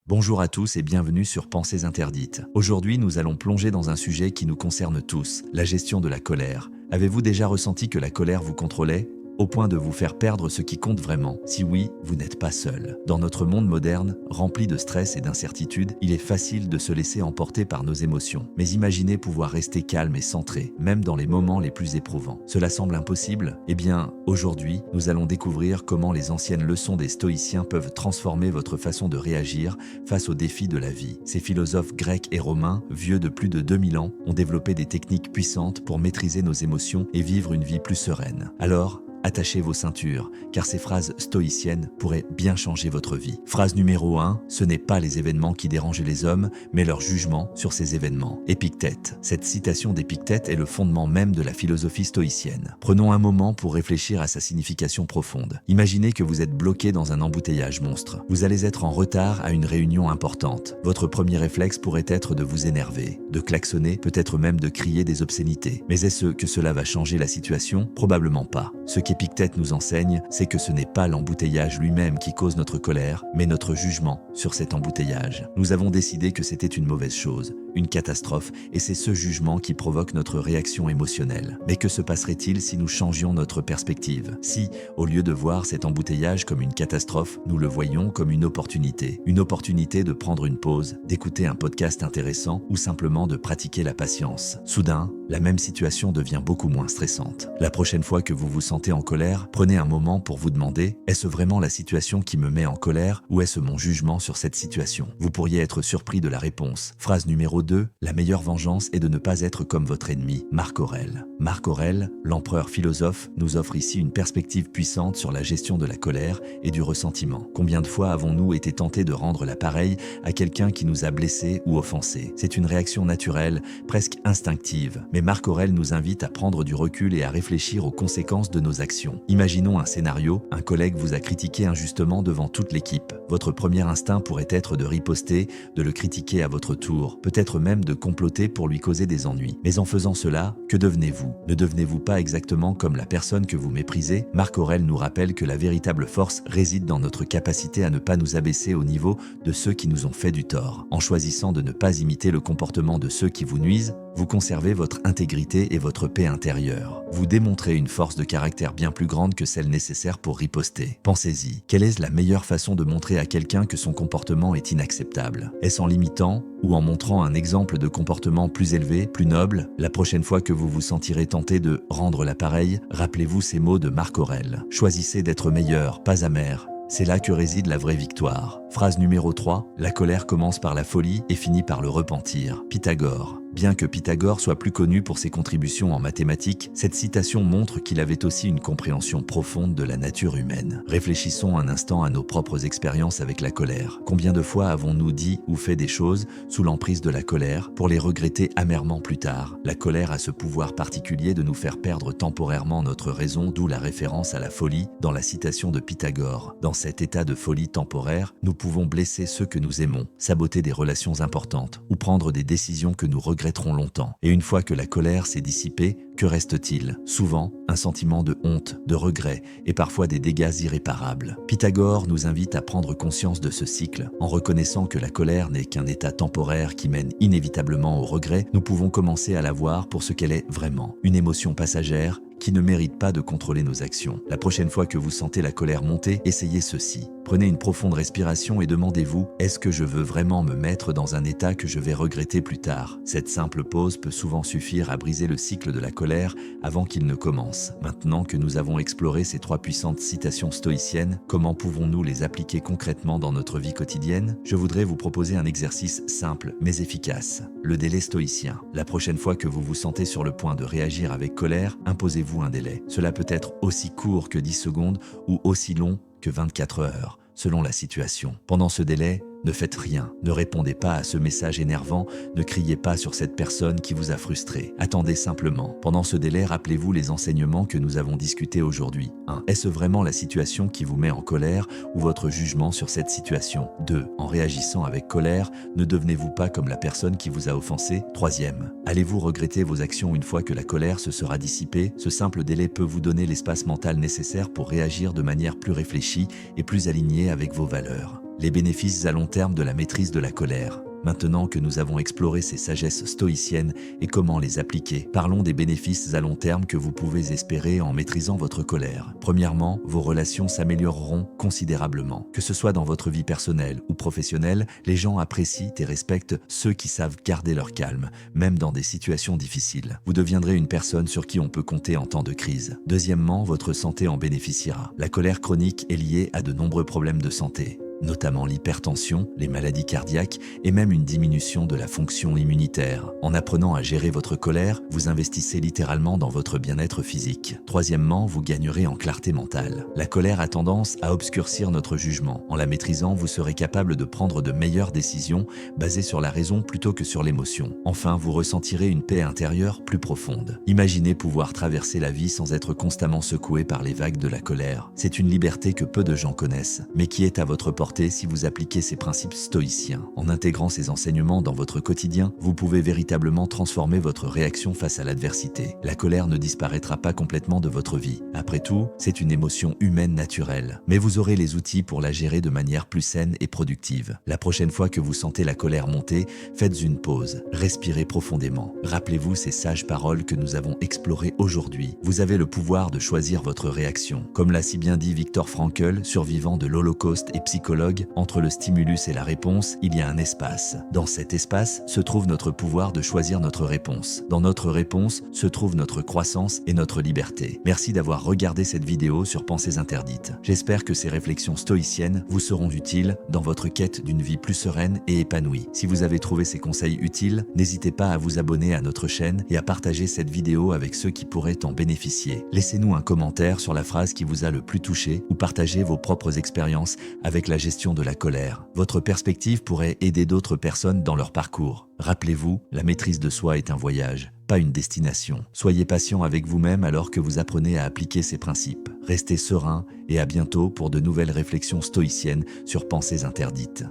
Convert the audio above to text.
Bonjour à tous et bienvenue sur Pensées interdites. Aujourd'hui, nous allons plonger dans un sujet qui nous concerne tous, la gestion de la colère. Avez-vous déjà ressenti que la colère vous contrôlait ? Au point de vous faire perdre ce qui compte vraiment? Si oui, vous n'êtes pas seul. Dans notre monde moderne, rempli de stress et d'incertitude, il est facile de se laisser emporter par nos émotions. Mais imaginez pouvoir rester calme et centré, même dans les moments les plus éprouvants. Cela semble impossible? Eh bien, aujourd'hui, nous allons découvrir comment les anciennes leçons des stoïciens peuvent transformer votre façon de réagir face aux défis de la vie. Ces philosophes grecs et romains, vieux de plus de 2000 ans, ont développé des techniques puissantes pour maîtriser nos émotions et vivre une vie plus sereine. Alors, attachez vos ceintures, car ces phrases stoïciennes pourraient bien changer votre vie. Phrase numéro 1, ce n'est pas les événements qui dérangent les hommes, mais leur jugement sur ces événements. Épictète. Cette citation d'Épictète est le fondement même de la philosophie stoïcienne. Prenons un moment pour réfléchir à sa signification profonde. Imaginez que vous êtes bloqué dans un embouteillage monstre. Vous allez être en retard à une réunion importante. Votre premier réflexe pourrait être de vous énerver, de klaxonner, peut-être même de crier des obscénités. Mais est-ce que cela va changer la situation? Probablement pas. Ce qu'Épictète nous enseigne, c'est que ce n'est pas l'embouteillage lui-même qui cause notre colère, mais notre jugement sur cet embouteillage. Nous avons décidé que c'était une mauvaise chose, une catastrophe, et c'est ce jugement qui provoque notre réaction émotionnelle. Mais que se passerait-il si nous changions notre perspective? Si, au lieu de voir cet embouteillage comme une catastrophe, nous le voyions comme une opportunité de prendre une pause, d'écouter un podcast intéressant ou simplement de pratiquer la patience. Soudain, la même situation devient beaucoup moins stressante. La prochaine fois que vous vous sentez en colère, prenez un moment pour vous demander: est-ce vraiment la situation qui me met en colère ou est-ce mon jugement sur cette situation? Vous pourriez être surpris de la réponse. Phrase numéro 2, la meilleure vengeance est de ne pas être comme votre ennemi. Marc Aurèle. Marc Aurèle, l'empereur philosophe, nous offre ici une perspective puissante sur la gestion de la colère et du ressentiment. Combien de fois avons-nous été tentés de rendre l'appareil à quelqu'un qui nous a blessés ou offensés? C'est une réaction naturelle, presque instinctive. Mais Marc Aurèle nous invite à prendre du recul et à réfléchir aux conséquences de nos actions. Imaginons un scénario, un collègue vous a critiqué injustement devant toute l'équipe. Votre premier instinct pourrait être de riposter, de le critiquer à votre tour, peut-être même de comploter pour lui causer des ennuis. Mais en faisant cela, que devenez-vous? Ne devenez-vous pas exactement comme la personne que vous méprisez? Marc Aurèle nous rappelle que la véritable force réside dans notre capacité à ne pas nous abaisser au niveau de ceux qui nous ont fait du tort. En choisissant de ne pas imiter le comportement de ceux qui vous nuisent, vous conservez votre intégrité et votre paix intérieure. Vous démontrez une force de caractère bien plus grande que celle nécessaire pour riposter. Pensez-y, quelle est la meilleure façon de montrer à quelqu'un que son comportement est inacceptable? Est-ce en l'imitant ou en montrant un exemple de comportement plus élevé, plus noble? La prochaine fois que vous vous sentirez tenté de rendre l'appareil, rappelez-vous ces mots de Marc Aurèle. Choisissez d'être meilleur, pas amer. C'est là que réside la vraie victoire. Phrase numéro 3, la colère commence par la folie et finit par le repentir. Pythagore. Bien que Pythagore soit plus connu pour ses contributions en mathématiques, cette citation montre qu'il avait aussi une compréhension profonde de la nature humaine. Réfléchissons un instant à nos propres expériences avec la colère. Combien de fois avons-nous dit ou fait des choses sous l'emprise de la colère pour les regretter amèrement plus tard? La colère a ce pouvoir particulier de nous faire perdre temporairement notre raison, d'où la référence à la folie dans la citation de Pythagore. Dans cet état de folie temporaire, nous pouvons blesser ceux que nous aimons, saboter des relations importantes ou prendre des décisions que nous regretterons longtemps. Et une fois que la colère s'est dissipée, que reste-t-il? Souvent, un sentiment de honte, de regret et parfois des dégâts irréparables. Pythagore nous invite à prendre conscience de ce cycle. En reconnaissant que la colère n'est qu'un état temporaire qui mène inévitablement au regret, nous pouvons commencer à la voir pour ce qu'elle est vraiment, une émotion passagère qui ne mérite pas de contrôler nos actions. La prochaine fois que vous sentez la colère monter, essayez ceci. Prenez une profonde respiration et demandez-vous: est-ce que je veux vraiment me mettre dans un état que je vais regretter plus tard? Cette simple pause peut souvent suffire à briser le cycle de la colère avant qu'il ne commence. Maintenant que nous avons exploré ces 3 puissantes citations stoïciennes, comment pouvons-nous les appliquer concrètement dans notre vie quotidienne? Je voudrais vous proposer un exercice simple mais efficace. Le délai stoïcien. La prochaine fois que vous vous sentez sur le point de réagir avec colère, imposez-vous un délai. Cela peut être aussi court que 10 secondes ou aussi long que 24 heures, selon la situation. Pendant ce délai, ne faites rien, ne répondez pas à ce message énervant, ne criez pas sur cette personne qui vous a frustré. Attendez simplement. Pendant ce délai, rappelez-vous les enseignements que nous avons discutés aujourd'hui. 1. Est-ce vraiment la situation qui vous met en colère ou votre jugement sur cette situation? 2. En réagissant avec colère, ne devenez-vous pas comme la personne qui vous a offensé? 3e. Allez-vous regretter vos actions une fois que la colère se sera dissipée? Ce simple délai peut vous donner l'espace mental nécessaire pour réagir de manière plus réfléchie et plus alignée avec vos valeurs. Les bénéfices à long terme de la maîtrise de la colère. Maintenant que nous avons exploré ces sagesses stoïciennes et comment les appliquer, parlons des bénéfices à long terme que vous pouvez espérer en maîtrisant votre colère. Premièrement, vos relations s'amélioreront considérablement. Que ce soit dans votre vie personnelle ou professionnelle, les gens apprécient et respectent ceux qui savent garder leur calme, même dans des situations difficiles. Vous deviendrez une personne sur qui on peut compter en temps de crise. Deuxièmement, votre santé en bénéficiera. La colère chronique est liée à de nombreux problèmes de santé, notamment l'hypertension, les maladies cardiaques et même une diminution de la fonction immunitaire. En apprenant à gérer votre colère, vous investissez littéralement dans votre bien-être physique. Troisièmement, vous gagnerez en clarté mentale. La colère a tendance à obscurcir notre jugement. En la maîtrisant, vous serez capable de prendre de meilleures décisions basées sur la raison plutôt que sur l'émotion. Enfin, vous ressentirez une paix intérieure plus profonde. Imaginez pouvoir traverser la vie sans être constamment secoué par les vagues de la colère. C'est une liberté que peu de gens connaissent, mais qui est à votre portée si vous appliquez ces principes stoïciens. En intégrant ces enseignements dans votre quotidien, vous pouvez véritablement transformer votre réaction face à l'adversité. La colère ne disparaîtra pas complètement de votre vie. Après tout, c'est une émotion humaine naturelle. Mais vous aurez les outils pour la gérer de manière plus saine et productive. La prochaine fois que vous sentez la colère monter, faites une pause. Respirez profondément. Rappelez-vous ces sages paroles que nous avons explorées aujourd'hui. Vous avez le pouvoir de choisir votre réaction. Comme l'a si bien dit Viktor Frankl, survivant de l'Holocauste et psychologue, entre le stimulus et la réponse, il y a un espace. Dans cet espace se trouve notre pouvoir de choisir notre réponse. Dans notre réponse se trouve notre croissance et notre liberté. Merci d'avoir regardé cette vidéo sur Pensées interdites. J'espère que ces réflexions stoïciennes vous seront utiles dans votre quête d'une vie plus sereine et épanouie. Si vous avez trouvé ces conseils utiles, n'hésitez pas à vous abonner à notre chaîne et à partager cette vidéo avec ceux qui pourraient en bénéficier. Laissez-nous un commentaire sur la phrase qui vous a le plus touché ou partagez vos propres expériences avec la gestion de la colère. Votre perspective pourrait aider d'autres personnes dans leur parcours. Rappelez-vous, la maîtrise de soi est un voyage, pas une destination. Soyez patient avec vous-même alors que vous apprenez à appliquer ces principes. Restez serein et à bientôt pour de nouvelles réflexions stoïciennes sur Pensées interdites.